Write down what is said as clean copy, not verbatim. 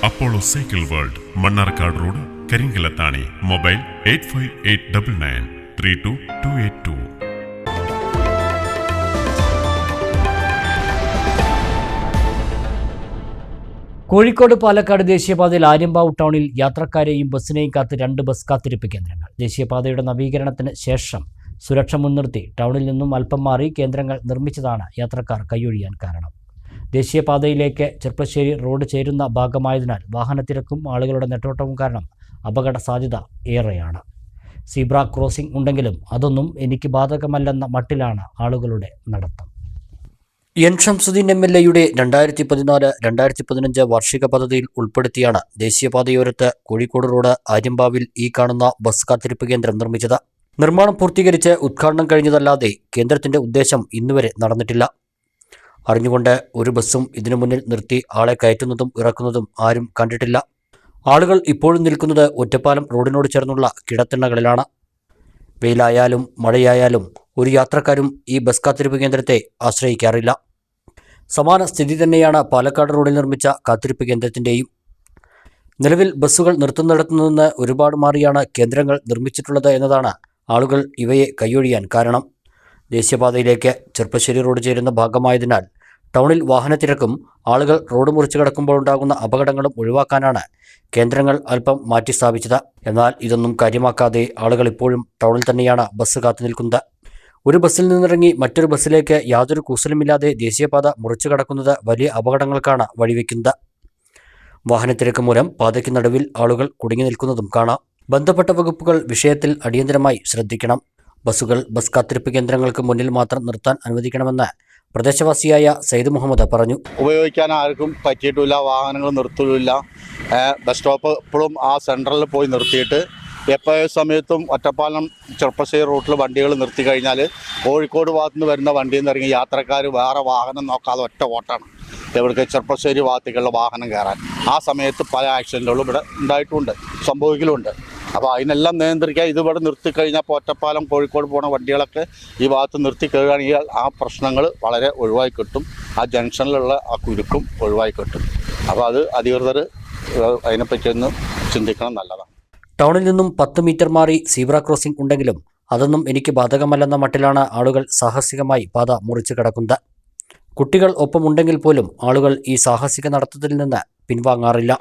Apollo cycle world, Mannarkkad road, Karinkallathani. Mobile 8589932282. Kozhikode Palakkad ദേശീയപാതയിൽ ആര്യമ്പാവ് ടൗണിൽ യാത്രക്കാരെയും ബസ്സിനെയും കാത്ത് 2 ബസ് കാത്തിരിപ്പ് കേന്ദ്രങ്ങൾ. ദേശീയപാതയുടെ നവീകരണത്തിന് ശേഷം സുരക്ഷ മുൻനിർത്തി ടൗണിൽ നിന്നും അല്പം മാറി കേന്ദ്രങ്ങൾ നിർമ്മിച്ചതാണ് യാത്രക്കാർ കൈയൊഴിയാൻ കാരണം. ദേശീയപാതയിലേക്ക് ചെർപ്പശ്ശേരി റോഡ് ചേരുന്ന ഭാഗമായതിനാൽ വാഹനത്തിരക്കും ആളുകളുടെ നെട്ടോട്ടവും കാരണം അപകട സാധ്യത ഏറെയാണ്. സീബ്ര ക്രോസിംഗ് ഉണ്ടെങ്കിലും അതൊന്നും എനിക്ക് ബാധകമല്ലെന്ന മട്ടിലാണ് ആളുകളുടെ നടത്തം. എൻ ഷംസുദ്ദീൻ MLAയുടെ 2014-2015 വാർഷിക പദ്ധതിയിൽ ഉൾപ്പെടുത്തിയാണ് ദേശീയപാതയോരത്ത് കോഴിക്കോട് റോഡ് ആര്യമ്പാവിൽ ഈ കാണുന്ന ബസ് കാത്തിരിപ്പ് കേന്ദ്രം നിർമ്മിച്ചത്. നിർമ്മാണം പൂർത്തീകരിച്ച് ഉദ്ഘാടനം കഴിഞ്ഞതല്ലാതെ കേന്ദ്രത്തിന്റെ ഉദ്ദേശം ഇന്നുവരെ നടന്നിട്ടില്ല. അറിഞ്ഞുകൊണ്ട് ഒരു ബസ്സും ഇതിനു മുന്നിൽ നിർത്തി ആളെ കയറ്റുന്നതും ഇറക്കുന്നതും ആരും കണ്ടിട്ടില്ല. ആളുകൾ ഇപ്പോഴും നിൽക്കുന്നത് ഒറ്റപ്പാലം റോഡിനോട് ചേർന്നുള്ള കിടത്തിണ്ണകളിലാണ്. വെയിലായാലും മഴയായാലും ഒരു യാത്രക്കാരും ഈ ബസ് കാത്തിരിപ്പ് കേന്ദ്രത്തെ ആശ്രയിക്കാറില്ല. സമാന സ്ഥിതി തന്നെയാണ് പാലക്കാട് റോഡിൽ നിർമ്മിച്ച കാത്തിരിപ്പ് കേന്ദ്രത്തിൻ്റെയും. നിലവിൽ ബസ്സുകൾ നിർത്തുന്നിടത്തു നിന്ന് ഒരുപാട് മാറിയാണ് കേന്ദ്രങ്ങൾ നിർമ്മിച്ചിട്ടുള്ളത് എന്നതാണ് ആളുകൾ ഇവയെ കൈയൊഴിയാൻ കാരണം. ദേശീയപാതയിലേക്ക് ചെർപ്പശ്ശേരി റോഡ് ചേരുന്ന ഭാഗമായതിനാൽ ടൗണിൽ വാഹനത്തിരക്കും ആളുകൾ റോഡ് മുറിച്ച് കടക്കുമ്പോൾ ഉണ്ടാകുന്ന അപകടങ്ങളും ഒഴിവാക്കാനാണ് കേന്ദ്രങ്ങൾ അല്പം മാറ്റി സ്ഥാപിച്ചത്. എന്നാൽ ഇതൊന്നും കാര്യമാക്കാതെ ആളുകൾ ഇപ്പോഴും ടൗണിൽ തന്നെയാണ് ബസ് കാത്തു നിൽക്കുന്നത്. ഒരു ബസ്സിൽ നിന്നിറങ്ങി മറ്റൊരു ബസ്സിലേക്ക് യാതൊരു കൂസലുമില്ലാതെ ദേശീയപാത മുറിച്ചു കടക്കുന്നത് വലിയ അപകടങ്ങൾക്കാണ് വഴിവെക്കുന്നത്. വാഹനത്തിരക്ക് മൂലം പാതയ്ക്ക് നടുവിൽ ആളുകൾ കുടുങ്ങി നിൽക്കുന്നതും കാണാം. ബന്ധപ്പെട്ട വകുപ്പുകൾ വിഷയത്തിൽ അടിയന്തരമായി ശ്രദ്ധിക്കണം. ബസ്സുകൾ ബസ് കാത്തിരിപ്പ് കേന്ദ്രങ്ങൾക്ക് മുന്നിൽ മാത്രം നിർത്താൻ അനുവദിക്കണമെന്ന് പ്രദേശവാസിയായ സയ്യിദ് മുഹമ്മദ് പറഞ്ഞു. ഉപയോഗിക്കാൻ ആർക്കും പറ്റിയിട്ടില്ല, വാഹനങ്ങൾ നിർത്തില്ല. ബസ് സ്റ്റോപ്പ് എപ്പോഴും ആ സെൻട്രലിൽ പോയി നിർത്തിയിട്ട് എപ്പോഴും സമയത്തും ഒറ്റപ്പാലം ചെർപ്പശ്ശേരി റൂട്ടിൽ വണ്ടികൾ നിർത്തി കഴിഞ്ഞാൽ കോഴിക്കോട് ഭാഗത്തു നിന്ന് വരുന്ന വണ്ടിയിൽ നിന്ന് ഇറങ്ങി യാത്രക്കാർ വേറെ വാഹനം നോക്കാതെ ഒറ്റ ഓട്ടാണ് എവിടേക്ക് ചെർപ്പശ്ശേരി ഭാഗത്തേക്കുള്ള വാഹനം കയറാൻ. ആ സമയത്ത് പല ആക്സിഡൻറ്റുകളും ഇവിടെ ഉണ്ടായിട്ടുമുണ്ട്, സംഭവിക്കലുമുണ്ട്. അപ്പോൾ അതിനെല്ലാം നിയന്ത്രിക്കാൻ ഇതിവിടെ നിർത്തിക്കഴിഞ്ഞാൽ ഒറ്റപ്പാലം കോഴിക്കോട് പോകുന്ന വണ്ടികളൊക്കെ ഈ ഭാഗത്ത് നിർത്തി കയറുകയാണെങ്കിൽ ആ പ്രശ്നങ്ങൾ വളരെ ഒഴിവായി കിട്ടും. ആ ജംഗ്ഷനിലുള്ള ആ കുരുക്കും ഒഴിവായി കിട്ടും. അപ്പോൾ അത് അധികൃതർ അതിനെപ്പറ്റി ഒന്ന് ചിന്തിക്കണം, നല്ലതാണ്. ടൗണിൽ നിന്നും 10 മീറ്റർ മാറി സീബ്ര ക്രോസിംഗ് ഉണ്ടെങ്കിലും അതൊന്നും എനിക്ക് ബാധകമല്ലെന്ന മട്ടിലാണ് ആളുകൾ സാഹസികമായി പാത മുറിച്ച് കിടക്കുന്നത്. കുട്ടികൾ ഒപ്പമുണ്ടെങ്കിൽ പോലും ആളുകൾ ഈ സാഹസിക നടത്തത്തിൽ നിന്ന് പിൻവാങ്ങാറില്ല.